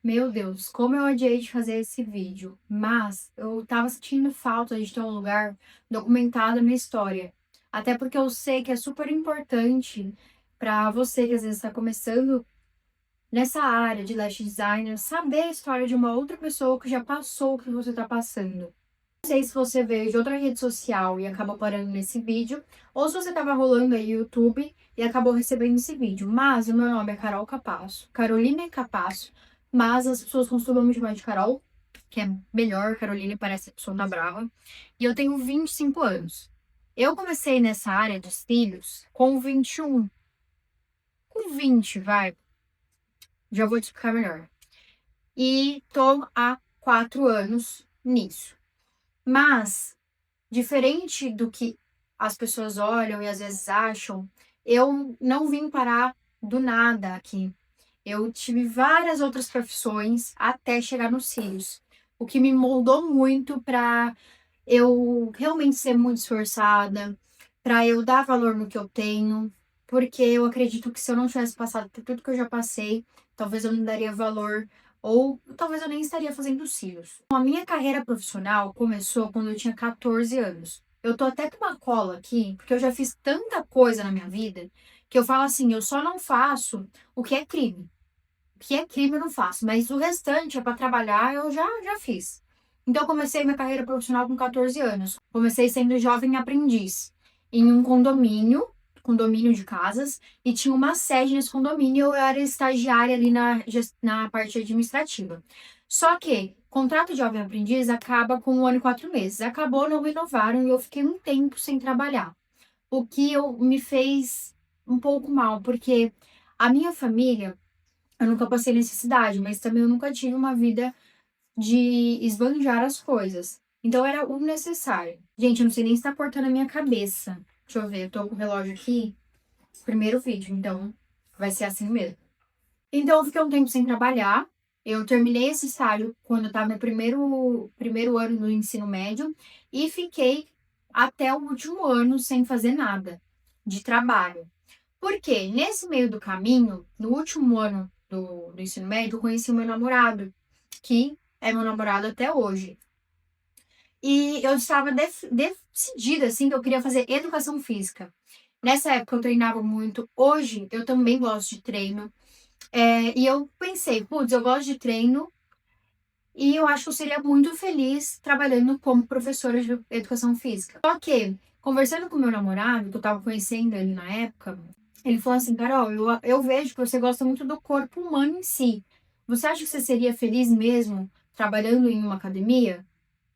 Meu Deus, como eu odiei de fazer esse vídeo, mas eu tava sentindo falta de ter um lugar documentado a minha história. Até porque eu sei que é super importante pra você que às vezes está começando nessa área de lash designer, saber a história de uma outra pessoa que já passou o que você tá passando. Não sei se você veio de outra rede social e acabou parando nesse vídeo, ou se você tava rolando aí o YouTube e acabou recebendo esse vídeo. Mas o meu nome é Carol Capasso, Carolina Capasso, mas as pessoas costumam me chamar de Carol, que é melhor, Carolina parece a pessoa da brava, e eu tenho 25 anos. Eu comecei nessa área de cílios com 21, com 20, vai, já vou te explicar melhor. E tô há 4 anos nisso. Mas diferente do que as pessoas olham e às vezes acham, eu não vim parar do nada aqui. Eu tive várias outras profissões até chegar nos cílios, o que me moldou muito para eu realmente ser muito esforçada, para eu dar valor no que eu tenho, porque eu acredito que se eu não tivesse passado por tudo que eu já passei, talvez eu não daria valor ou talvez eu nem estaria fazendo cílios. A minha carreira profissional começou quando eu tinha 14 anos. Eu tô até com uma cola aqui, porque eu já fiz tanta coisa na minha vida que eu falo assim, eu só não faço o que é crime. O que é crime eu não faço, mas o restante é para trabalhar, eu já fiz. Então, eu comecei minha carreira profissional com 14 anos. Comecei sendo jovem aprendiz em um condomínio de casas, e tinha uma sede nesse condomínio. Eu era estagiária ali na parte administrativa. Só que contrato de jovem aprendiz acaba com 1 ano e 4 meses. Acabou, não renovaram e eu fiquei um tempo sem trabalhar. O que me fez um pouco mal, porque a minha família eu nunca passei necessidade, mas também eu nunca tive uma vida de esbanjar as coisas. Então era o necessário. Gente, eu não sei nem se tá cortando a minha cabeça. Deixa eu ver, eu tô com o relógio aqui. Primeiro vídeo, então vai ser assim mesmo. Então eu fiquei um tempo sem trabalhar. Eu terminei esse estágio quando eu tava no primeiro ano do ensino médio e fiquei até o último ano sem fazer nada de trabalho. Porque nesse meio do caminho, no último ano do ensino médio, eu conheci o meu namorado, que é meu namorado até hoje. E eu estava decidida, assim, que eu queria fazer educação física. Nessa época eu treinava muito. Hoje eu também gosto de treino. E eu pensei, putz, eu gosto de treino e eu acho que eu seria muito feliz trabalhando como professora de educação física. Só que, conversando com meu namorado, que eu tava conhecendo ele na época, ele falou assim, Carol, eu vejo que você gosta muito do corpo humano em si. Você acha que você seria feliz mesmo trabalhando em uma academia?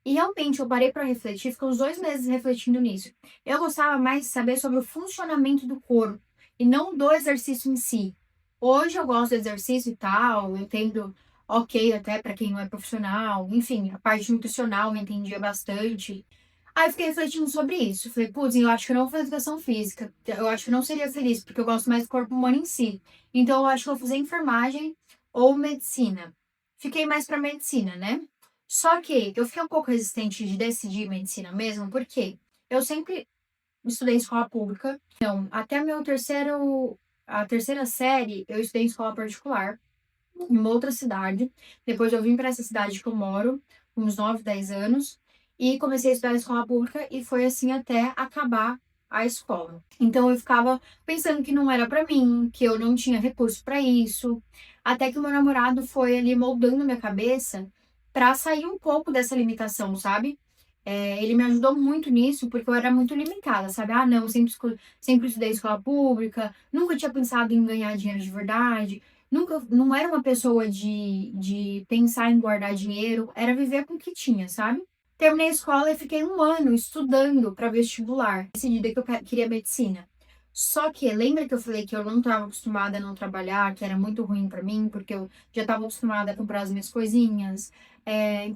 E realmente eu parei para refletir, fiquei uns 2 meses refletindo nisso. Eu gostava mais de saber sobre o funcionamento do corpo e não do exercício em si. Hoje eu gosto do exercício e tal, eu entendo ok até para quem não é profissional, enfim, a parte nutricional eu entendia bastante. Aí eu fiquei refletindo sobre isso. Falei, putz, eu acho que eu não vou fazer educação física. Eu acho que eu não seria feliz, porque eu gosto mais do corpo humano em si. Então eu acho que eu vou fazer enfermagem ou medicina. Fiquei mais para medicina, né? Só que eu fiquei um pouco resistente de decidir medicina mesmo, porque eu sempre estudei em escola pública. Então, até a terceira série, eu estudei em escola particular, em uma outra cidade. Depois eu vim para essa cidade que eu moro, uns 9, 10 anos, e comecei a estudar em escola pública e foi assim até acabar a escola. Então eu ficava pensando que não era para mim, que eu não tinha recurso para isso, até que o meu namorado foi ali moldando minha cabeça para sair um pouco dessa limitação, sabe? Ele me ajudou muito nisso, porque eu era muito limitada, sabe? Ah, não, sempre estudei em escola pública, nunca tinha pensado em ganhar dinheiro de verdade, nunca, não era uma pessoa de pensar em guardar dinheiro, era viver com o que tinha, sabe? Terminei a escola e fiquei um ano estudando para vestibular, decidida que eu queria medicina. Só que, lembra que eu falei que eu não estava acostumada a não trabalhar, que era muito ruim para mim, porque eu já estava acostumada a comprar as minhas coisinhas,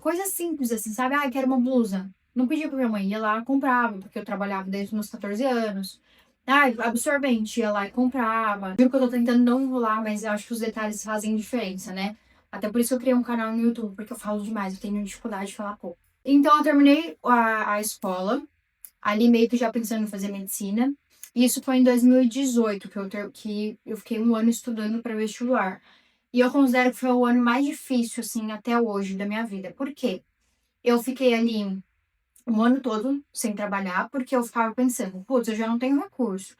coisas simples assim, sabe? Ah, quero uma blusa. Não pedia pra minha mãe, ia lá e comprava, porque eu trabalhava desde os meus 14 anos. Ai, absorvente, ia lá e comprava. Juro que eu tô tentando não enrolar, mas eu acho que os detalhes fazem diferença, né? Até por isso que eu criei um canal no YouTube, porque eu falo demais, eu tenho dificuldade de falar pouco. Então, eu terminei a escola, ali meio que já pensando em fazer medicina. E isso foi em 2018, que eu fiquei um ano estudando para vestibular. E eu considero que foi o ano mais difícil, assim, até hoje da minha vida. Por quê? Eu fiquei ali um ano todo sem trabalhar, porque eu ficava pensando, putz, eu já não tenho recurso.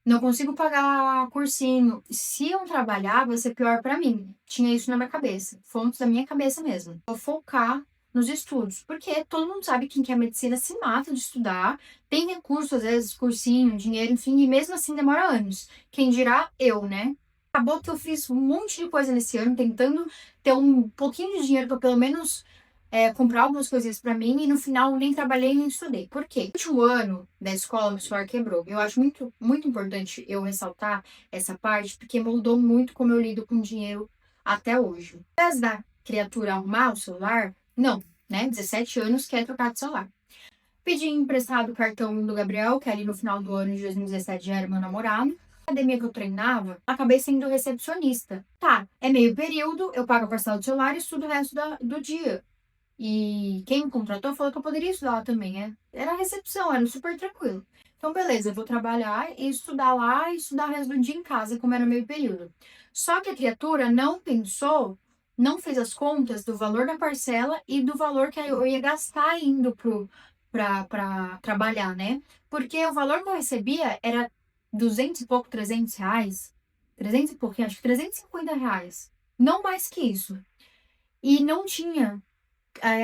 Não consigo pagar cursinho. Se eu trabalhar, vai ser pior pra mim. Tinha isso na minha cabeça. Fontes da minha cabeça mesmo. Vou focar nos estudos. Porque todo mundo sabe que quem quer medicina se mata de estudar. Tem recurso, às vezes, cursinho, dinheiro, enfim. E mesmo assim demora anos. Quem dirá eu, né? Acabou que eu fiz um monte de coisa nesse ano, tentando ter um pouquinho de dinheiro pra pelo menos comprar algumas coisinhas pra mim. E no final nem trabalhei nem estudei. Por quê? No último ano da escola, meu celular quebrou. Eu acho muito, muito importante eu ressaltar essa parte, porque mudou muito como eu lido com dinheiro até hoje. Ao invés da criatura arrumar o celular, não, né? 17 anos quer trocar de celular. Pedi emprestado o cartão do Gabriel, que ali no final do ano de 2017 já era meu namorado. Na academia que eu treinava, acabei sendo recepcionista. Tá, é meio período, eu pago a parcela do celular e estudo o resto do dia. E quem me contratou falou que eu poderia estudar lá também, é. Era a recepção, era super tranquilo. Então, beleza, eu vou trabalhar e estudar lá e estudar o resto do dia em casa, como era meio período. Só que a criatura não pensou, não fez as contas do valor da parcela e do valor que eu ia gastar indo pra trabalhar, né? Porque o valor que eu recebia era 200 e pouco, 300 reais. 300 e pouquinho, acho que 350 reais. Não mais que isso. E não tinha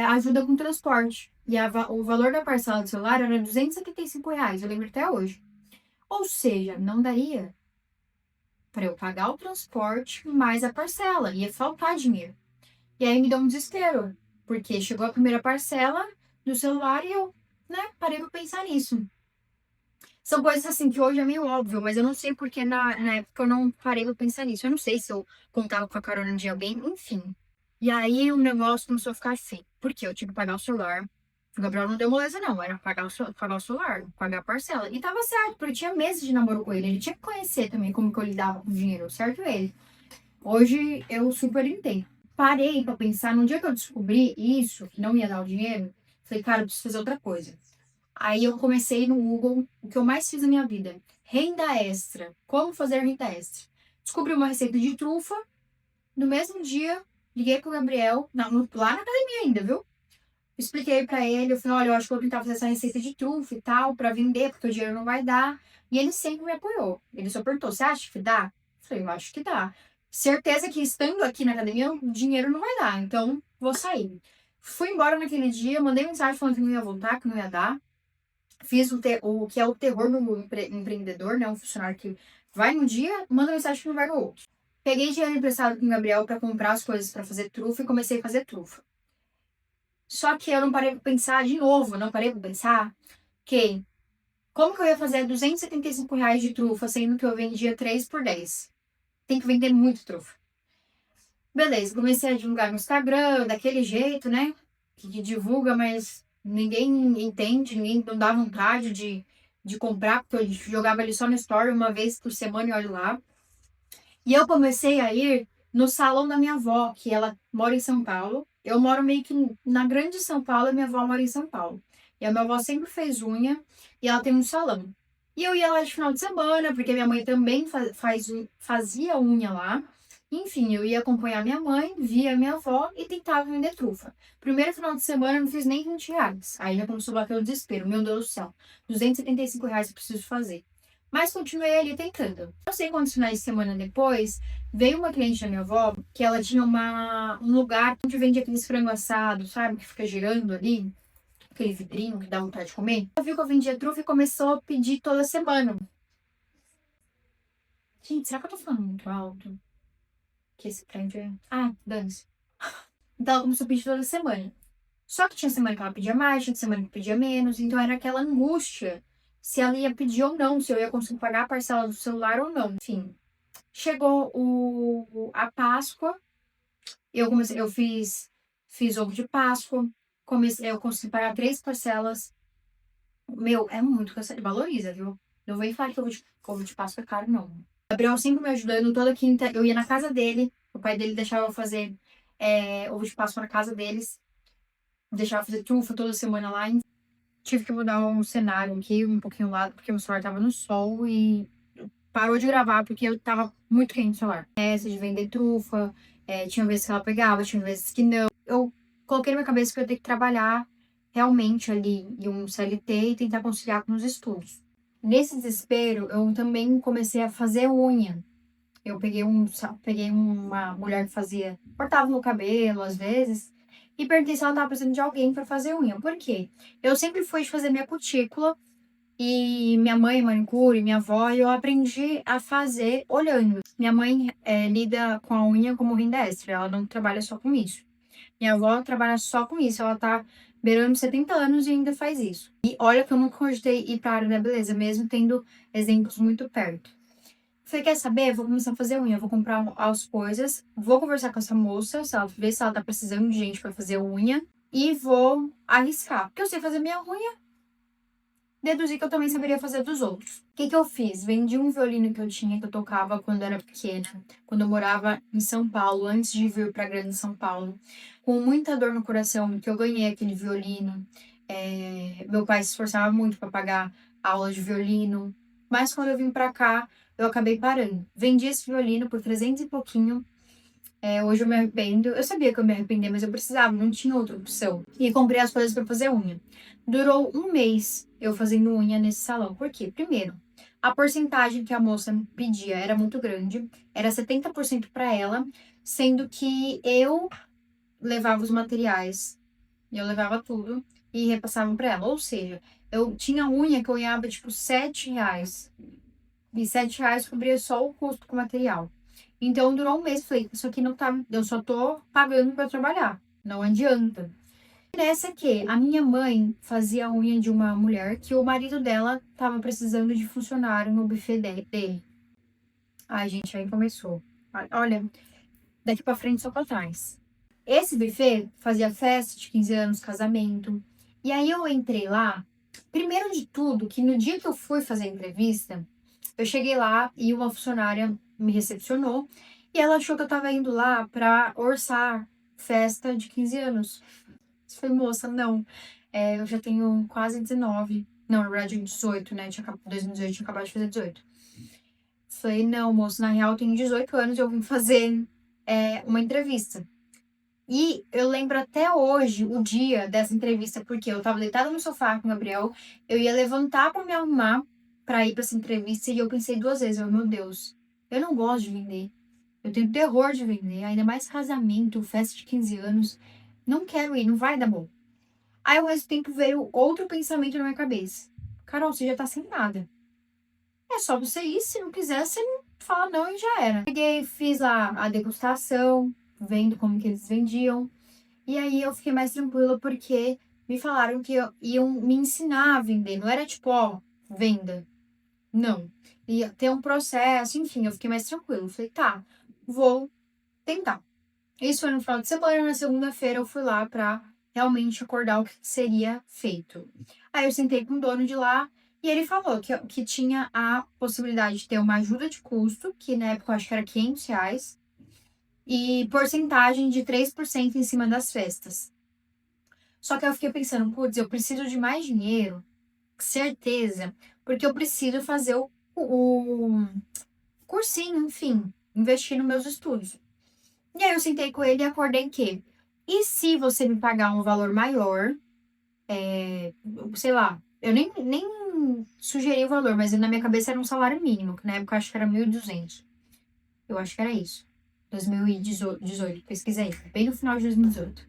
ajuda com transporte. E o valor da parcela do celular era R$ 275, eu lembro até hoje. Ou seja, não daria para eu pagar o transporte mais a parcela, ia faltar dinheiro. E aí me deu um desespero, porque chegou a primeira parcela do celular e eu, né, parei para pensar nisso. São coisas assim que hoje é meio óbvio, mas eu não sei porque na época eu não parei pra pensar nisso. Eu não sei se eu contava com a carona de alguém, enfim. E aí o negócio começou a ficar assim. Porque eu tive que pagar o celular. O Gabriel não deu moleza, não. Era pagar o celular, pagar a parcela. E tava certo, porque tinha meses de namoro com ele. Ele tinha que conhecer também como que eu lidava com o dinheiro, certo ele. Hoje eu super entendo. Parei pra pensar, no dia que eu descobri isso, que não ia dar o dinheiro, falei, cara, eu preciso fazer outra coisa. Aí eu comecei no Google, o que eu mais fiz na minha vida. Renda extra. Como fazer renda extra? Descobri uma receita de trufa. No mesmo dia, liguei pro Gabriel, lá na academia ainda, viu? Expliquei pra ele, eu falei, olha, eu acho que eu vou tentar fazer essa receita de trufa e tal, pra vender, porque o dinheiro não vai dar. E ele sempre me apoiou. Ele só perguntou, você acha que dá? Eu falei, eu acho que dá. Certeza que estando aqui na academia, o dinheiro não vai dar, então vou sair. Fui embora naquele dia, mandei mensagem falando que não ia voltar, que não ia dar. Fiz o que é o terror do empreendedor, né? Um funcionário que vai num dia, manda mensagem que não vai no outro. Peguei dinheiro emprestado com o Gabriel para comprar as coisas para fazer trufa e comecei a fazer trufa. Só que eu não parei para pensar de novo, não parei para pensar que como que eu ia fazer R$ 275 de trufa, sendo que eu vendia 3 por 10? Tem que vender muito trufa. Beleza, comecei a divulgar no Instagram, daquele jeito, né? Que divulga, mas ninguém entende, ninguém não dá vontade de comprar, porque eu jogava ali só no story uma vez por semana e olha lá. E eu comecei a ir no salão da minha avó, que ela mora em São Paulo. Eu moro meio que na grande São Paulo e minha avó mora em São Paulo. E a minha avó sempre fez unha e ela tem um salão. E eu ia lá de final de semana, porque minha mãe também fazia unha lá. Enfim, eu ia acompanhar minha mãe, via minha avó e tentava vender trufa. Primeiro final de semana eu não fiz nem R$ 20. Aí já começou a bater o desespero. Meu Deus do céu, R$ 275 eu preciso fazer. Mas continuei ali tentando. Não sei quantos finais de semana depois, veio uma cliente da minha avó que ela tinha um lugar onde vende aqueles frango assado, sabe? Que fica girando ali, aquele vidrinho que dá vontade de comer. Ela viu que eu vendia trufa e começou a pedir toda semana. Gente, será que eu tô falando muito alto? Que esse trem é... Ah, dane-se. Então ela começou a pedir toda semana. Só que tinha semana que ela pedia mais, tinha semana que pedia menos, então era aquela angústia se ela ia pedir ou não, se eu ia conseguir pagar a parcela do celular ou não. Enfim, chegou a Páscoa, eu fiz ovo de Páscoa, eu consegui pagar 3 parcelas. Meu, é muito cansativo, valoriza, viu? Não vem falar que ovo de Páscoa é caro, não. O Gabriel sempre me ajudando, toda quinta eu ia na casa dele, o pai dele deixava eu fazer ovo de Páscoa na casa deles, deixava eu fazer trufa toda semana lá. Tive que mudar um cenário aqui, um pouquinho lá, porque o celular tava no sol e parou de gravar porque eu tava muito quente no celular. Essa de vender trufa, tinha vezes que ela pegava, tinha vezes que não. Eu coloquei na minha cabeça que eu ia ter que trabalhar realmente ali em um CLT e tentar conciliar com os estudos. Nesse desespero, eu também comecei a fazer unha. Eu peguei uma mulher que cortava meu cabelo às vezes, e perguntei se ela tava precisando de alguém para fazer unha. Por quê? Eu sempre fui de fazer minha cutícula, e minha mãe, manicure, minha avó, eu aprendi a fazer olhando. Minha mãe lida com a unha como renda extra, ela não trabalha só com isso. Minha avó trabalha só com isso, ela tá beirando 70 anos e ainda faz isso. E olha que eu nunca cogitei ir pra área da beleza, mesmo tendo exemplos muito perto. Falei, quer saber? Vou começar a fazer unha, vou comprar as coisas, vou conversar com essa moça, ver se ela tá precisando de gente pra fazer unha, e vou arriscar. Porque eu sei fazer minha unha, deduzi que eu também saberia fazer dos outros. O que eu fiz? Vendi um violino que eu tinha, que eu tocava quando era pequena, quando eu morava em São Paulo, antes de vir pra Grande São Paulo, com muita dor no coração, que eu ganhei aquele violino. Meu pai se esforçava muito para pagar aula de violino, mas quando eu vim pra cá, eu acabei parando. Vendi esse violino por 300 e pouquinho. Hoje eu me arrependo. Eu sabia que eu me arrependia, mas eu precisava, não tinha outra opção. E comprei as coisas para fazer unha. Durou um mês eu fazendo unha nesse salão. Por quê? Primeiro, a porcentagem que a moça me pedia era muito grande. Era 70% para ela, sendo que eu levava os materiais. Eu levava tudo e repassava para ela. Ou seja, eu tinha unha que eu ganhava tipo R$ 7. E R$ 7 cobria só o custo com o material. Então durou um mês. Falei, isso aqui não tá. Eu só tô pagando pra trabalhar. Não adianta. Nessa que a minha mãe fazia a unha de uma mulher que o marido dela tava precisando de funcionário no buffet dele. Ai, gente, aí começou. Olha, daqui pra frente só pra trás. Esse buffet fazia festa de 15 anos, casamento. E aí eu entrei lá. Primeiro de tudo, que no dia que eu fui fazer a entrevista, eu cheguei lá e uma funcionária me recepcionou e ela achou que eu tava indo lá pra orçar festa de 15 anos. Eu falei, moça, não, eu já tenho quase 19. Não, na verdade, 18, né? 2018, tinha acabado de fazer 18. Falei, não, moço, na real, eu tenho 18 anos e eu vim fazer uma entrevista. E eu lembro até hoje o dia dessa entrevista, porque eu tava deitada no sofá com o Gabriel, eu ia levantar pra me arrumar pra ir pra essa entrevista e eu pensei duas vezes, meu Deus, eu não gosto de vender. Eu tenho terror de vender, ainda mais casamento, festa de 15 anos. Não quero ir, não vai dar bom. Aí ao mesmo tempo veio outro pensamento na minha cabeça. Carol, você já tá sem nada. É só você ir, se não quiser, você fala não e já era. Peguei, fiz lá a degustação, vendo como que eles vendiam. E aí eu fiquei mais tranquila porque me falaram que iam me ensinar a vender. Não era tipo, ó, venda. Não. Ia ter um processo, enfim, eu fiquei mais tranquila. Eu falei, tá, vou tentar. Isso foi no final de semana, na segunda-feira eu fui lá pra realmente acordar o que seria feito. Aí eu sentei com o dono de lá e ele falou que tinha a possibilidade de ter uma ajuda de custo, que na época eu acho que era R$ 500, e porcentagem de 3% em cima das festas. Só que eu fiquei pensando, putz, eu preciso de mais dinheiro, certeza, porque eu preciso fazer o cursinho, enfim, investir nos meus estudos. E aí eu sentei com ele e acordei que, e se você me pagar um valor maior, sei lá, eu nem sugeri o valor, mas na minha cabeça era um salário mínimo, que na época eu acho que era 1.200. Eu acho que era isso. 2018, pesquisei, bem no final de 2018.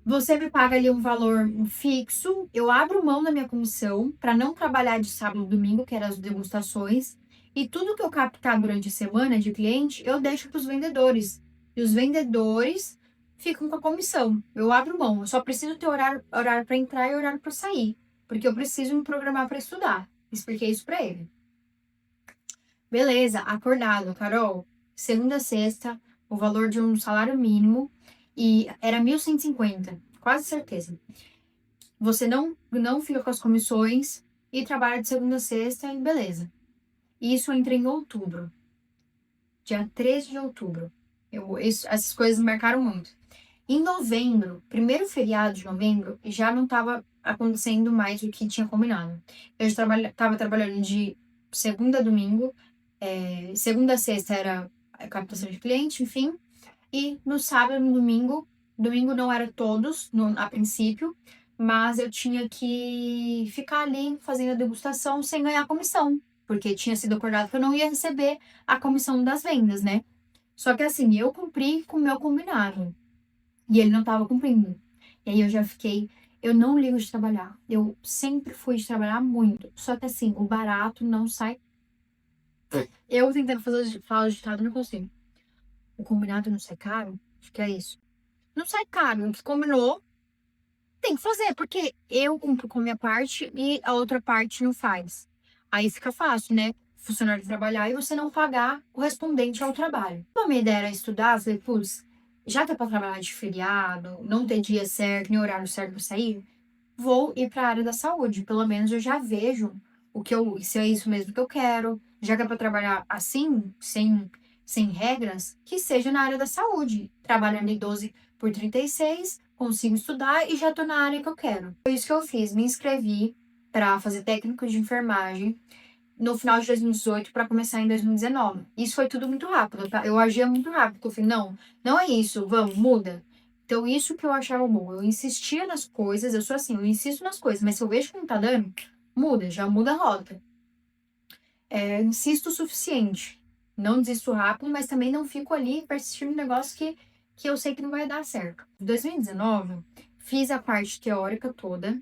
Você me paga ali um valor fixo, eu abro mão da minha comissão para não trabalhar de sábado e domingo, que eram as degustações, e tudo que eu captar durante a semana de cliente, eu deixo para os vendedores. E os vendedores ficam com a comissão. Eu abro mão, eu só preciso ter horário para entrar e horário para sair, porque eu preciso me programar para estudar. Expliquei isso para ele. Beleza, acordado, Carol. Segunda a sexta, o valor de um salário mínimo, e era 1.150, quase certeza. Você não fica com as comissões e trabalha de segunda a sexta e beleza. Isso eu entrei em outubro. Dia 13 de outubro. Essas coisas me marcaram muito. Em novembro, primeiro feriado de novembro, já não estava acontecendo mais o que tinha combinado. Eu já estava trabalhando de segunda a domingo, Segunda a sexta era a captação de cliente, enfim. E no sábado e no domingo não era todos, a princípio, mas eu tinha que ficar ali fazendo a degustação sem ganhar comissão, porque tinha sido acordado que eu não ia receber a comissão das vendas, né? Só que assim, eu cumpri com o meu combinado e ele não estava cumprindo. E aí eu já fiquei, eu não ligo de trabalhar. Eu sempre fui de trabalhar muito. Só que assim, o barato não sai. Eu tentando falar o ditado, não consigo. O combinado não sai caro? Acho que é isso. Não sai caro. O que combinou, tem que fazer, porque eu cumpro com a minha parte e a outra parte não faz. Aí fica fácil, né? Funcionário trabalhar e você não pagar correspondente ao trabalho. Então, a minha ideia era estudar, eu falei, putz, já que é pra trabalhar de feriado, não ter dia certo, nem horário certo pra sair, vou ir para a área da saúde. Pelo menos eu já vejo se é isso mesmo que eu quero. Já que é para trabalhar assim, sem regras, que seja na área da saúde. Trabalhando em 12 por 36, consigo estudar e já tô na área que eu quero. Foi isso que eu fiz. Me inscrevi para fazer técnico de enfermagem no final de 2018 para começar em 2019. Isso foi tudo muito rápido, tá? Eu agia muito rápido. Eu falei, não, não é isso, vamos, muda. Então, isso que eu achava bom. Eu insistia nas coisas, eu sou assim, eu insisto nas coisas, mas se eu vejo que não tá dando, muda, já muda a rota. Insisto o suficiente. Não desisto rápido, mas também não fico ali persistindo no negócio que eu sei que não vai dar certo. Em 2019, fiz a parte teórica toda,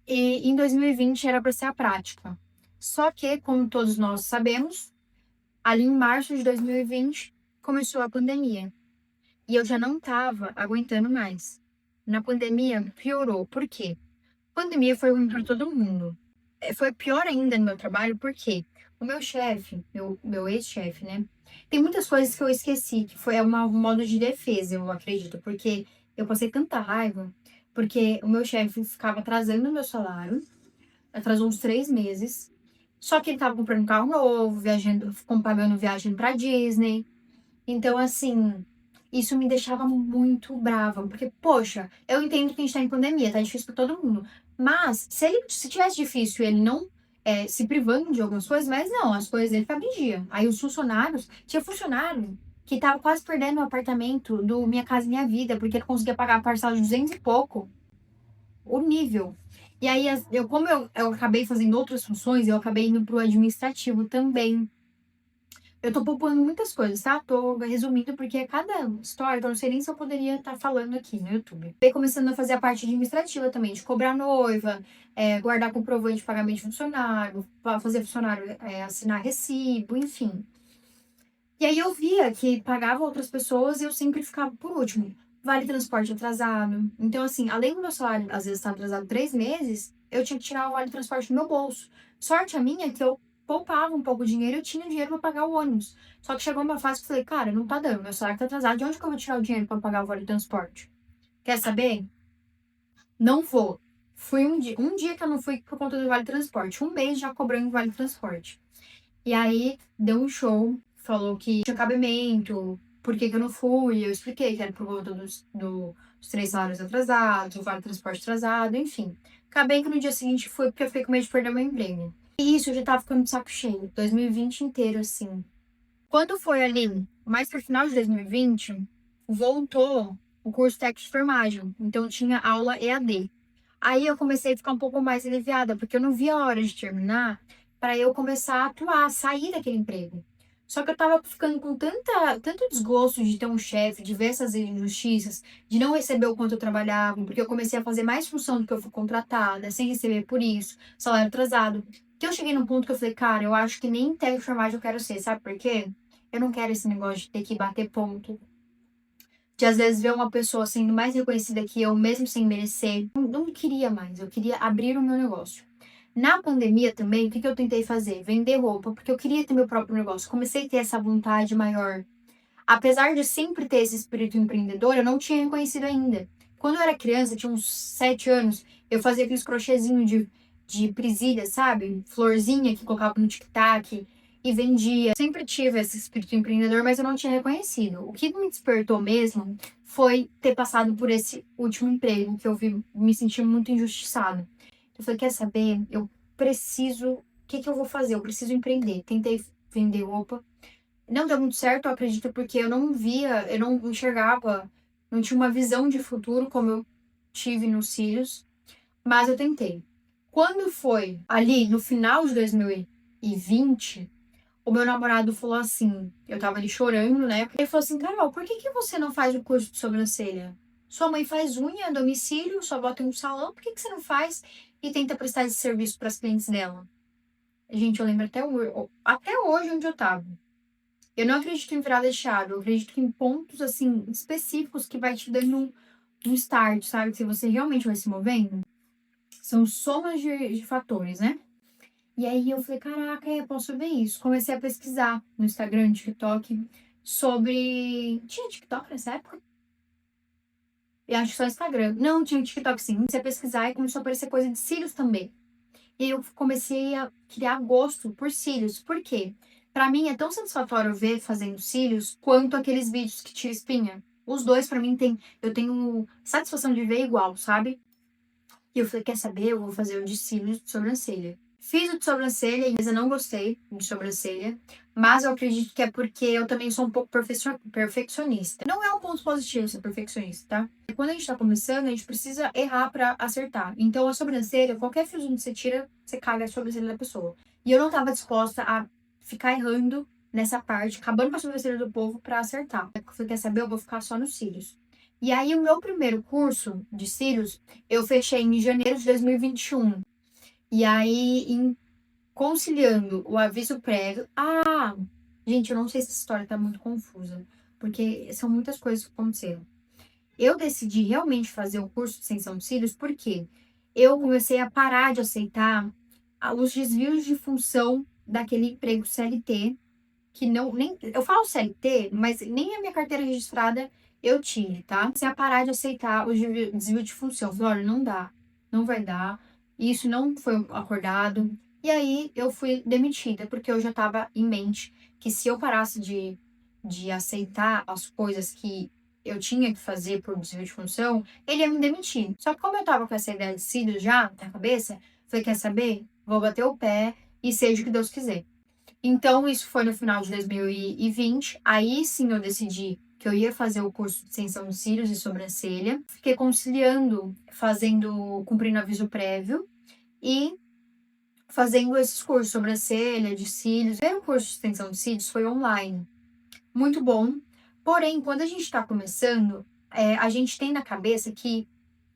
e em 2020 era para ser a prática. Só que, como todos nós sabemos, ali em março de 2020 começou a pandemia. E eu já não estava aguentando mais. Na pandemia piorou. Por quê? A pandemia foi ruim para todo mundo. Foi pior ainda no meu trabalho, porque o meu chefe, meu ex-chefe, né? Tem muitas coisas que eu esqueci, que foi um modo de defesa, eu acredito, porque eu passei tanta raiva, porque o meu chefe ficava atrasando o meu salário, atrasou uns 3 meses. Só que ele tava comprando um carro novo, viajando, pagando viagem pra Disney. Então, assim, isso me deixava muito brava. Porque, poxa, eu entendo que a gente tá em pandemia, tá difícil pra todo mundo. Mas, se tivesse difícil ele não se privando de algumas coisas, mas não, as coisas dele ficavam em dia. Aí os funcionários, tinha funcionário que tava quase perdendo o apartamento do Minha Casa Minha Vida, porque ele conseguia pagar a parcela de 200 e pouco o nível. E aí, como eu acabei fazendo outras funções, eu acabei indo pro administrativo também. Eu tô poupando muitas coisas, tá? Tô resumindo, porque é cada história, então eu não sei nem se eu poderia estar falando aqui no YouTube. Acabei começando a fazer a parte administrativa também, de cobrar noiva, guardar comprovante de pagamento de funcionário, fazer funcionário assinar recibo, enfim. E aí eu via que pagava outras pessoas e eu sempre ficava por último. Vale transporte atrasado. Então, assim, além do meu salário, às vezes, estar atrasado 3 meses, eu tinha que tirar o vale transporte do meu bolso. Sorte a minha é que eu poupava um pouco de dinheiro e eu tinha dinheiro para pagar o ônibus. Só que chegou uma fase que eu falei, cara, não tá dando, meu salário tá atrasado, de onde que eu vou tirar o dinheiro para pagar o vale transporte? Quer saber? Não vou. Fui um dia que eu não fui por conta do vale transporte. Um mês já cobrando vale transporte. E aí deu um show, falou que tinha cabimento, por que que eu não fui, eu expliquei que era por conta dos 3 salários atrasados, o vale transporte atrasado, enfim. Acabei que no dia seguinte fui porque eu fiquei com medo de perder meu emprego. E isso eu já tava ficando de saco cheio, 2020 inteiro, assim. Quando foi ali, mais pro final de 2020, voltou o curso técnico de enfermagem, então tinha aula EAD. Aí eu comecei a ficar um pouco mais aliviada, porque eu não via a hora de terminar para eu começar a atuar, sair daquele emprego. Só que eu tava ficando com tanto desgosto de ter um chefe, de ver essas injustiças, de não receber o quanto eu trabalhava, porque eu comecei a fazer mais função do que eu fui contratada, sem receber por isso, salário atrasado. Que eu cheguei num ponto que eu falei, cara, eu acho que nem técnico de enfermagem eu quero ser, sabe por quê? Eu não quero esse negócio de ter que bater ponto, de às vezes ver uma pessoa sendo mais reconhecida que eu, mesmo sem merecer. Não queria mais, eu queria abrir o meu negócio. Na pandemia também, o que eu tentei fazer? Vender roupa, porque eu queria ter meu próprio negócio. Comecei a ter essa vontade maior. Apesar de sempre ter esse espírito empreendedor, eu não tinha reconhecido ainda. Quando eu era criança, tinha uns 7 anos, eu fazia aqueles crochêzinhos de presilha, sabe? Florzinha que colocava no tic-tac e vendia. Sempre tive esse espírito empreendedor, mas eu não tinha reconhecido. O que me despertou mesmo foi ter passado por esse último emprego, que me senti muito injustiçado. Eu falei, quer saber? Eu preciso que eu vou fazer? Eu preciso empreender. Tentei vender roupa. Não deu muito certo, eu acredito, porque eu não via, eu não enxergava, não tinha uma visão de futuro como eu tive nos cílios, mas eu tentei. Quando foi ali no final de 2020, o meu namorado falou assim, eu tava ali chorando, né? Ele falou assim, Carol, por que você não faz o curso de sobrancelha? Sua mãe faz unha a domicílio, sua avó tem um salão, por que você não faz e tenta prestar esse serviço para as clientes dela? Gente, eu lembro até hoje onde eu tava. Eu não acredito em virada de chave, eu acredito em pontos, assim, específicos que vai te dando um start, sabe? Que você realmente vai se movendo. São somas de fatores, né? E aí eu falei, caraca, eu posso ver isso. Comecei a pesquisar no Instagram, no TikTok, sobre... Tinha TikTok nessa época? Eu acho que só Instagram. Não, tinha TikTok sim. Comecei a pesquisar e começou a aparecer coisa de cílios também. E eu comecei a criar gosto por cílios. Por quê? Pra mim é tão satisfatório ver fazendo cílios quanto aqueles vídeos que tira espinha. Os dois, pra mim, eu tenho satisfação de ver igual, sabe? E eu falei, quer saber? Eu vou fazer o de cílios de sobrancelha. Fiz o de sobrancelha, mas eu não gostei de sobrancelha. Mas eu acredito que é porque eu também sou um pouco perfeccionista. Não é um ponto positivo ser perfeccionista, tá? Quando a gente tá começando, a gente precisa errar pra acertar. Então, a sobrancelha, qualquer fiozinho que você tira, você caga a sobrancelha da pessoa. E eu não tava disposta a ficar errando nessa parte, acabando com a sobrancelha do povo pra acertar. Você quer saber? Eu vou ficar só nos cílios. E aí, o meu primeiro curso de cílios, eu fechei em janeiro de 2021. E aí, conciliando o aviso prévio. Ah, gente, eu não sei se essa história tá muito confusa, porque são muitas coisas que aconteceram. Eu decidi realmente fazer o curso de extensão de cílios porque eu comecei a parar de aceitar os desvios de função daquele emprego CLT, que não, nem, eu falo CLT, mas nem a minha carteira registrada eu tive, tá? Comecei a parar de aceitar o desvio de função. Falei, olha, não dá, não vai dar, isso não foi acordado. E aí eu fui demitida, porque eu já estava em mente que se eu parasse de aceitar as coisas que eu tinha que fazer por desvio de função, ele ia me demitir. Só que como eu tava com essa ideia de cílios já na cabeça, falei, quer saber? Vou bater o pé e seja o que Deus quiser. Então, isso foi no final de 2020. Aí sim eu decidi que eu ia fazer o curso de extensão de cílios e sobrancelha. Fiquei conciliando, cumprindo aviso prévio e fazendo esses cursos de sobrancelha, de cílios. O primeiro curso de extensão de cílios foi online. Muito bom. Porém, quando a gente está começando, a gente tem na cabeça que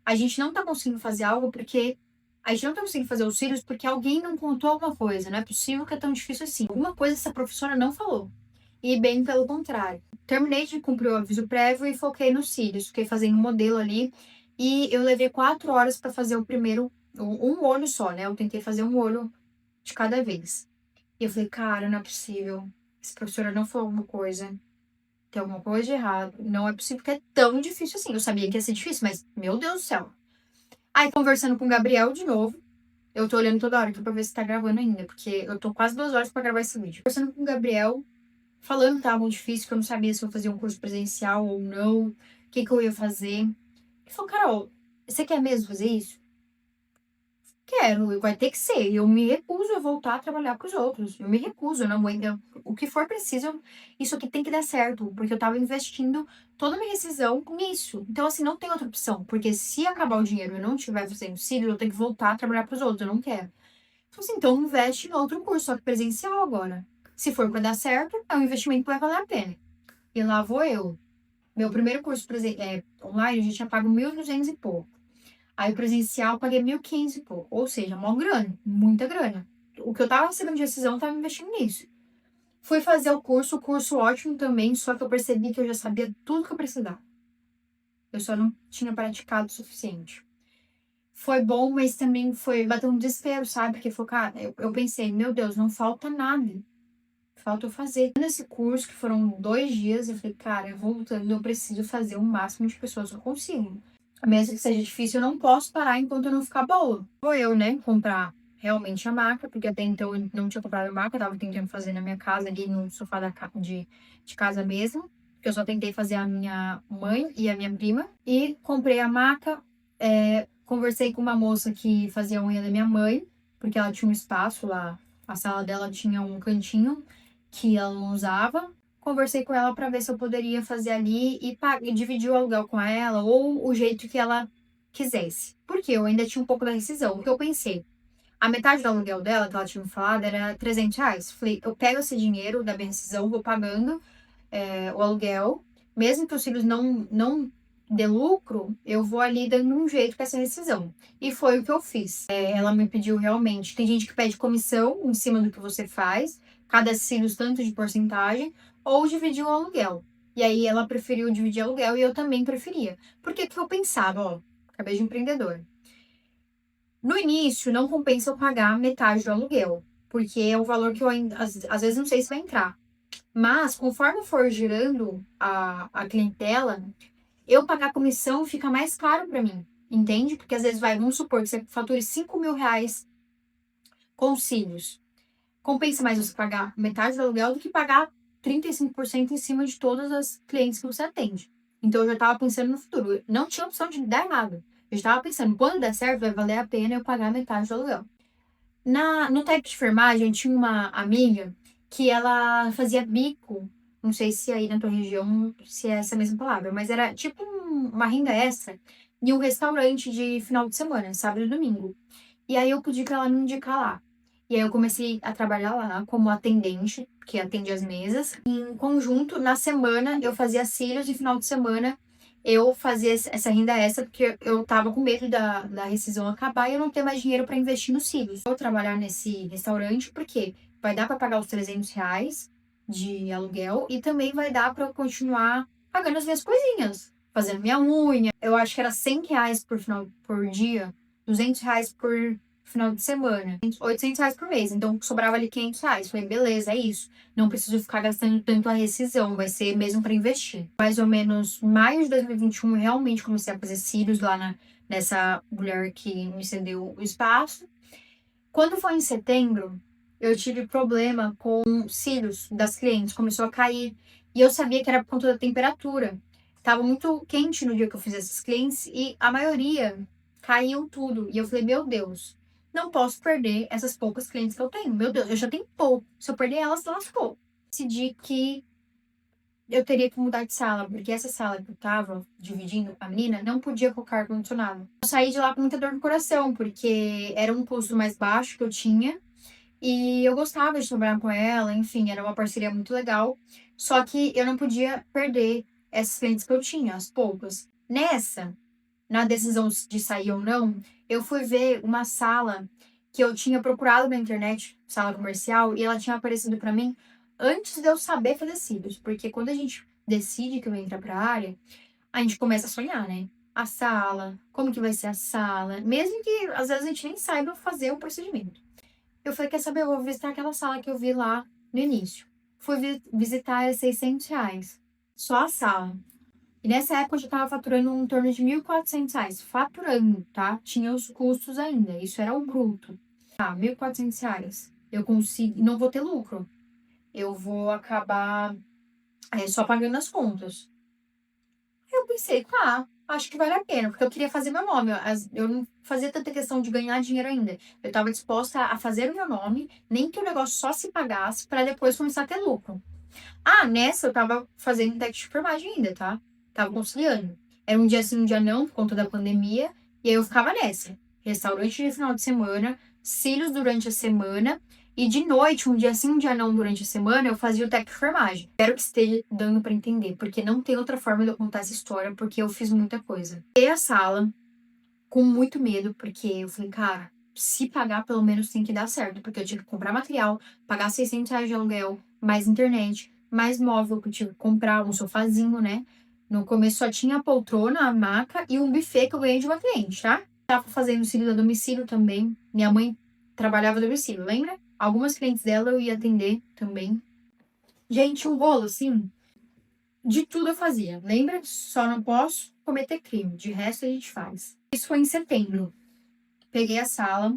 a gente não tá conseguindo fazer algo porque a gente não tá conseguindo fazer os cílios porque alguém não contou alguma coisa. Não é possível que é tão difícil assim. Alguma coisa essa professora não falou. E bem pelo contrário. Terminei de cumprir o aviso prévio e foquei nos cílios. Fiquei fazendo um modelo ali. E eu levei 4 horas para fazer o primeiro, um olho só, né? Eu tentei fazer um olho de cada vez. E eu falei, cara, não é possível. Essa professora não falou alguma coisa. Tem alguma coisa de errado. Não é possível que é tão difícil assim. Eu sabia que ia ser difícil, mas, meu Deus do céu. Aí, conversando com o Gabriel de novo. Eu tô olhando toda hora aqui pra ver se tá gravando ainda, porque eu tô quase 2 horas pra gravar esse vídeo. Conversando com o Gabriel, falando que tava muito difícil, que eu não sabia se eu fazia um curso presencial ou não, o que eu ia fazer. Ele falou, Carol, você quer mesmo fazer isso? Quero, vai ter que ser. Eu me recuso a voltar a trabalhar com os outros. Eu me recuso, eu não aguento. O que for preciso, isso aqui tem que dar certo, porque eu tava investindo toda a minha rescisão nisso. Então, assim, não tem outra opção, porque se acabar o dinheiro e eu não estiver fazendo cílio, eu tenho que voltar a trabalhar pros outros, eu não quero. Então, assim, então investe em outro curso, só que presencial agora. Se for pra dar certo, é um investimento que vai valer a pena. E lá vou eu. Meu primeiro curso online, a gente tinha pago 1.200 e pouco. Aí o presencial eu paguei 1.500 e pouco. Ou seja, mó grana, muita grana. O que eu tava recebendo de decisão, eu tava investindo nisso. Fui fazer o curso ótimo também, só que eu percebi que eu já sabia tudo que eu precisava. Eu só não tinha praticado o suficiente. Foi bom, mas também bateu um desespero, sabe? Porque foi, cara, eu pensei, meu Deus, não falta nada. Falta eu fazer. Nesse curso, que foram 2 dias, eu falei, cara, voltando, eu preciso fazer o máximo de pessoas que eu consigo. Mesmo que seja difícil, eu não posso parar enquanto eu não ficar boa. Vou eu, né, comprar realmente a maca, porque até então eu não tinha comprado a maca, eu tava tentando fazer na minha casa, ali no sofá de casa mesmo. Que eu só tentei fazer a minha mãe e a minha prima. E comprei a maca, conversei com uma moça que fazia a unha da minha mãe, porque ela tinha um espaço lá A sala dela tinha um cantinho que ela não usava. Conversei com ela para ver se eu poderia fazer ali e dividir o aluguel com ela ou o jeito que ela quisesse. Porque eu ainda tinha um pouco da rescisão. O que eu pensei? A metade do aluguel dela, que ela tinha me falado, era R$ 300. Falei, eu pego esse dinheiro da minha rescisão, vou pagando o aluguel, mesmo que os filhos não dê lucro, eu vou ali dando um jeito com essa rescisão. E foi o que eu fiz. Ela me pediu realmente. Tem gente que pede comissão em cima do que você faz, cada filho tanto de porcentagem, ou dividir o aluguel. E aí ela preferiu dividir aluguel e eu também preferia. Porque o que eu pensava, ó, acabei de empreendedor. No início, não compensa eu pagar metade do aluguel, porque é o valor que eu ainda, às vezes não sei se vai entrar. Mas, conforme for girando a clientela, eu pagar comissão fica mais caro para mim, entende? Porque às vezes vamos supor que você fature R$ 5.000 com os cílios. Compensa mais você pagar metade do aluguel do que pagar 35% em cima de todas as clientes que você atende. Então, eu já estava pensando no futuro. Não tinha opção de dar errado. Eu estava pensando, quando der certo, vai valer a pena eu pagar metade do aluguel. No técnico de enfermagem, tinha uma amiga que ela fazia bico, não sei se aí na tua região se é essa mesma palavra, mas era tipo uma renda extra em um restaurante de final de semana, sábado e domingo. E aí eu pedi pra ela me indicar lá. E aí eu comecei a trabalhar lá como atendente, que atende as mesas. Em conjunto, na semana, eu fazia cílios e final de semana eu fazia essa renda extra, porque eu tava com medo da rescisão acabar e eu não ter mais dinheiro para investir nos cílios. Vou trabalhar nesse restaurante porque vai dar para pagar os R$ 300 de aluguel e também vai dar para eu continuar pagando as minhas coisinhas, fazendo minha unha. Eu acho que era R$ 100 por dia, R$ 200 por final de semana, R$ 800 por mês. Então sobrava ali R$ 500. Falei, beleza, é isso. Não preciso ficar gastando tanto a rescisão, vai ser mesmo para investir. Mais ou menos maio de 2021, eu realmente comecei a fazer cílios lá nessa mulher que me cedeu o espaço. Quando foi em setembro, eu tive problema com cílios das clientes, começou a cair. E eu sabia que era por conta da temperatura. Tava muito quente no dia que eu fiz esses clientes e a maioria caiu tudo. E eu falei, meu Deus, não posso perder essas poucas clientes que eu tenho. Meu Deus, eu já tenho pouco. Se eu perder elas, lascou. Decidi que eu teria que mudar de sala, porque essa sala que eu tava dividindo com a menina não podia colocar ar-condicionado. Eu saí de lá com muita dor no coração, porque era um custo mais baixo que eu tinha e eu gostava de trabalhar com ela, enfim, era uma parceria muito legal. Só que eu não podia perder essas clientes que eu tinha, as poucas. Na decisão de sair ou não, eu fui ver uma sala que eu tinha procurado na internet, sala comercial, e ela tinha aparecido para mim antes de eu saber fazer cílios. Porque quando a gente decide que vai entrar pra área, a gente começa a sonhar, né? A sala, como que vai ser a sala, mesmo que às vezes a gente nem saiba fazer o procedimento. Eu falei, quer saber, eu vou visitar aquela sala que eu vi lá no início. Fui visitar, era R$ 600. Só a sala. E nessa época eu já tava faturando em torno de R$ 1.400. Faturando, tá? Tinha os custos ainda. Isso era o bruto. Tá, R$ 1.400. Eu consigo. Não vou ter lucro. Eu vou acabar só pagando as contas. Eu pensei, tá, acho que vale a pena, porque eu queria fazer meu nome. Eu não fazia tanta questão de ganhar dinheiro ainda. Eu tava disposta a fazer o meu nome, nem que o negócio só se pagasse, pra depois começar a ter lucro. Ah, nessa eu tava fazendo técnico de enfermagem ainda, tá? Tava conciliando. Era um dia sim, um dia não, por conta da pandemia. E aí eu ficava nessa. Restaurante de final de semana, cílios durante a semana. E de noite, um dia sim, um dia não, durante a semana, eu fazia o técnico de enfermagem. Espero que esteja dando pra entender, porque não tem outra forma de eu contar essa história, porque eu fiz muita coisa. E a sala, com muito medo, porque eu falei, cara, se pagar, pelo menos tem que dar certo, porque eu tive que comprar material, pagar R$ 600 de aluguel, mais internet, mais móvel que eu tive que comprar, um sofazinho, né? No começo só tinha a poltrona, a maca e um buffet que eu ganhei de uma cliente, tá? Tava fazendo cílio a domicílio também. Minha mãe trabalhava a domicílio, lembra? Algumas clientes dela eu ia atender também. Gente, um rolo, assim, de tudo eu fazia. Lembra? Só não posso cometer crime. De resto a gente faz. Isso foi em setembro. Peguei a sala.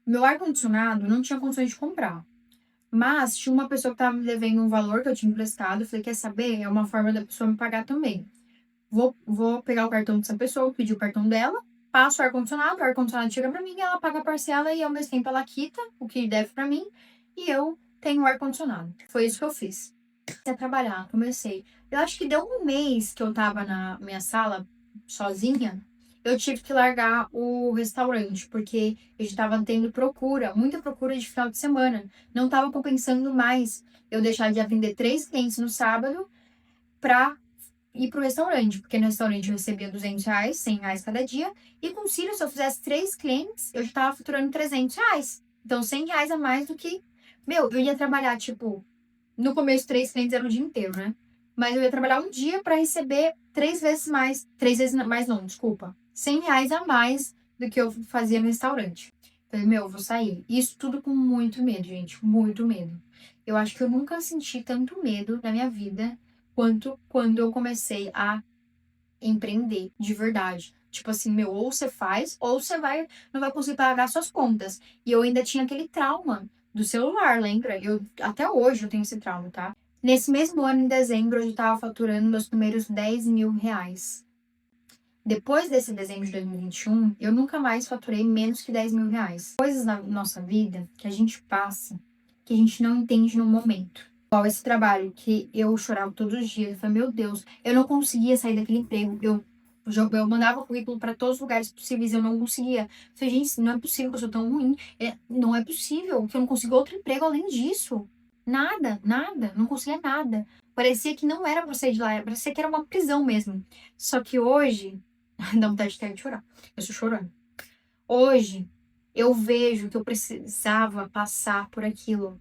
Meu ar-condicionado não tinha condições de comprar. Mas tinha uma pessoa que estava me devendo um valor que eu tinha emprestado. Eu falei, quer saber? É uma forma da pessoa me pagar também. Vou pegar o cartão dessa pessoa, pedir o cartão dela, passo o ar-condicionado chega pra mim, ela paga a parcela e ao mesmo tempo ela quita o que deve pra mim e eu tenho ar-condicionado. Foi isso que eu fiz. Comecei a trabalhar, comecei. Eu acho que deu um mês que eu tava na minha sala sozinha, eu tive que largar o restaurante, porque eu já tava tendo procura, muita procura de final de semana. Não tava compensando mais eu deixar de atender 3 clientes no sábado pra ir pro restaurante, porque no restaurante eu recebia R$ 200, R$ 100 cada dia, e com o Cílio, se eu fizesse 3 clientes, eu já tava faturando R$ 300. Então, R$ 100 a mais do que, meu, eu ia trabalhar, tipo, no começo, 3 clientes era o dia inteiro, né? Mas eu ia trabalhar um dia pra receber 3 vezes mais não, desculpa, R$ 100 a mais do que eu fazia no restaurante. Falei, meu, eu vou sair. Isso tudo com muito medo, gente, muito medo. Eu acho que eu nunca senti tanto medo na minha vida quanto quando eu comecei a empreender de verdade. Tipo assim, meu, ou você faz, ou você não vai conseguir pagar suas contas. E eu ainda tinha aquele trauma do celular, lembra? Até hoje eu tenho esse trauma, tá? Nesse mesmo ano, em dezembro, eu já tava faturando meus primeiros R$ 10.000. Depois desse dezembro de 2021, eu nunca mais faturei menos que R$ 10.000. Coisas na nossa vida que a gente passa, que a gente não entende no momento. Igual esse trabalho que eu chorava todos os dias. Eu falei, meu Deus, eu não conseguia sair daquele emprego. Eu mandava currículo para todos os lugares possíveis, eu não conseguia. Eu falei, gente, não é possível que eu sou tão ruim. Não é possível que eu não consiga outro emprego além disso. Nada, nada, não conseguia nada. Parecia que não era pra sair de lá, parecia que era uma prisão mesmo. Só que hoje, dá vontade até de chorar. Eu estou chorando. Hoje, eu vejo que eu precisava passar por aquilo.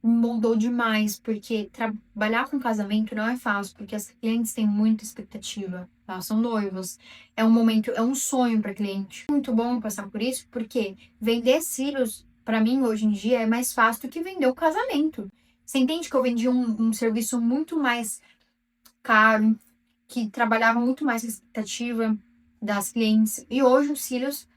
Me moldou demais, porque trabalhar com casamento não é fácil, porque as clientes têm muita expectativa, elas são noivas. É um momento, é um sonho para cliente. Muito bom passar por isso, porque vender cílios, para mim, hoje em dia, é mais fácil do que vender o casamento. Você entende que eu vendi um serviço muito mais caro, que trabalhava muito mais com a expectativa das clientes. E hoje os cílios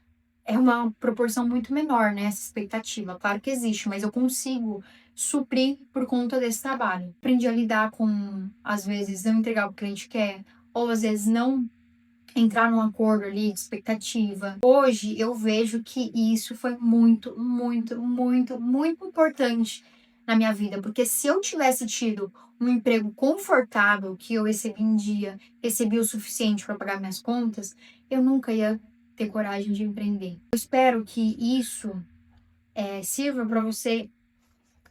é uma proporção muito menor, né? Essa expectativa. Claro que existe, mas eu consigo suprir por conta desse trabalho. Aprendi a lidar com, às vezes, não entregar o que o cliente quer, ou às vezes não entrar num acordo ali de expectativa. Hoje eu vejo que isso foi muito, muito, muito, muito importante na minha vida, porque se eu tivesse tido um emprego confortável, que eu recebi em dia, recebi o suficiente para pagar minhas contas, eu nunca ia ter coragem de empreender. Eu espero que isso sirva para você,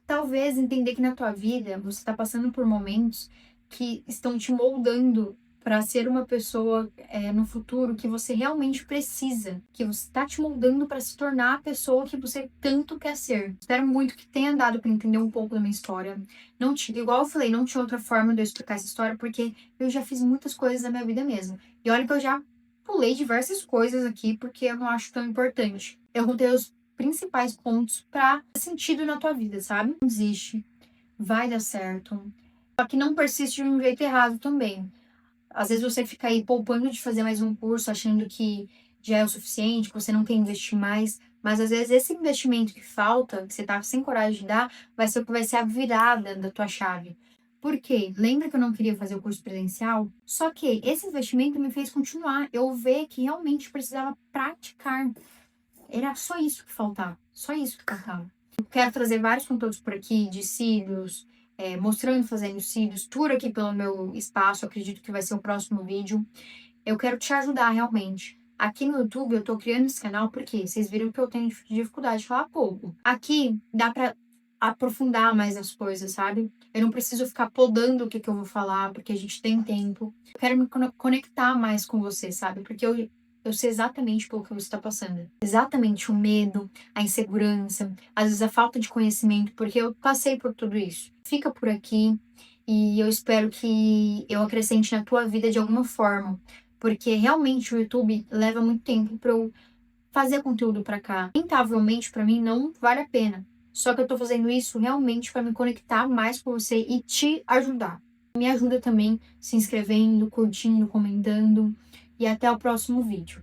talvez, entender que na tua vida você está passando por momentos que estão te moldando para ser uma pessoa no futuro que você realmente precisa, que você está te moldando para se tornar a pessoa que você tanto quer ser. Espero muito que tenha dado para entender um pouco da minha história. Não tinha, igual eu falei, não tinha outra forma de eu explicar essa história, porque eu já fiz muitas coisas na minha vida mesmo. E olha que eu já pulei diversas coisas aqui porque eu não acho tão importante. Eu contei os principais pontos para sentido na tua vida, sabe? Não desiste, vai dar certo. Só que não persiste de um jeito errado também. Às vezes você fica aí poupando de fazer mais um curso, achando que já é o suficiente, que você não quer investir mais. Mas às vezes esse investimento que falta, que você tá sem coragem de dar, vai ser o que vai ser a virada da tua chave. Por quê? Lembra que eu não queria fazer o curso presencial? Só que esse investimento me fez continuar. Eu ver que realmente precisava praticar. Era só isso que faltava. Só isso que faltava. Eu quero trazer vários conteúdos por aqui de cílios, mostrando fazendo cílios, tour aqui pelo meu espaço. Acredito que vai ser o próximo vídeo. Eu quero te ajudar realmente. Aqui no YouTube eu tô criando esse canal porque vocês viram que eu tenho dificuldade de falar pouco. Aqui dá pra aprofundar mais as coisas, sabe? Eu não preciso ficar podando o que eu vou falar, porque a gente tem tempo. Eu quero me conectar mais com você, sabe? Porque eu sei exatamente pelo que você está passando. Exatamente o medo, a insegurança, às vezes a falta de conhecimento, porque eu passei por tudo isso. Fica por aqui e eu espero que eu acrescente na tua vida de alguma forma, porque realmente o YouTube leva muito tempo para eu fazer conteúdo para cá. Lamentavelmente, para mim, não vale a pena. Só que eu tô fazendo isso realmente para me conectar mais com você e te ajudar. Me ajuda também se inscrevendo, curtindo, comentando. E até o próximo vídeo.